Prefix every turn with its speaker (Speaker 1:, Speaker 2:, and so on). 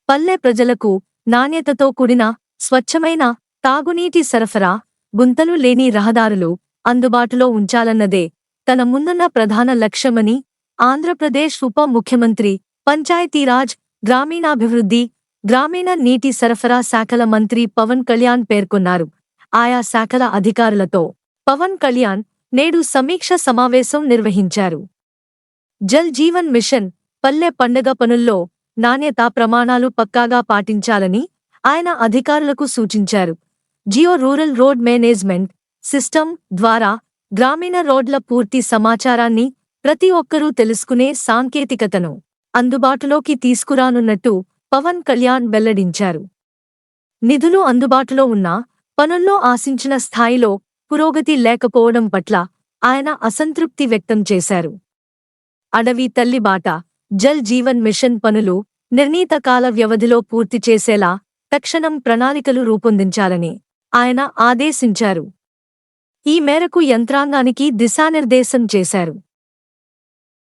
Speaker 1: పల్లె ప్రజలకు నాణ్యతతో కూడిన స్వచ్ఛమైన తాగునీటి సరఫరా, గుంతలు లేని రహదారులు అందుబాటులో ఉంచాలన్నదే తన ముందున్న ప్రధాన లక్ష్యమని ఆంధ్రప్రదేశ్ ఉప ముఖ్యమంత్రి, పంచాయతీరాజ్, గ్రామీణాభివృద్ధి, గ్రామీణ నీటి సరఫరా శాఖల మంత్రి పవన్ కళ్యాణ్ పేర్కొన్నారు. ఆయా శాఖల అధికారులతో పవన్ కళ్యాణ్ నేడు సమీక్ష సమావేశం నిర్వహించారు. జల్ జీవన్ మిషన్, పల్లె పండుగ పనుల్లో నాణ్యతా ప్రమాణాలు పక్కాగా పాటించాలని ఆయన అధికారులకు సూచించారు. Geo rural road management system ద్వారా గ్రామీణ రోడ్ల పూర్తి సమాచారాన్ని ప్రతి ఒక్కరూ తెలుసుకునే సాంకేతికతను అందుబాటులోకి తీసుకురానున్నట్టు పవన్ కళ్యాణ్ వెల్లడించారు. నిధులు అందుబాటులో ఉన్నా పనుల్లో ఆశించిన స్థాయిలో పురోగతి లేకపోవడం పట్ల ఆయన అసంతృప్తి వ్యక్తం చేశారు. అడవి తల్లి బాట, జల్ జీవన్ మిషన్ పనులు నిర్ణీత కాల వ్యవధిలో పూర్తి చేసేలా తక్షణం ప్రణాళికలు రూపొందించాలని ఆయన ఆదేశించారు. ఈ మేరకు యంత్రాంగానికి దిశానిర్దేశం చేశారు.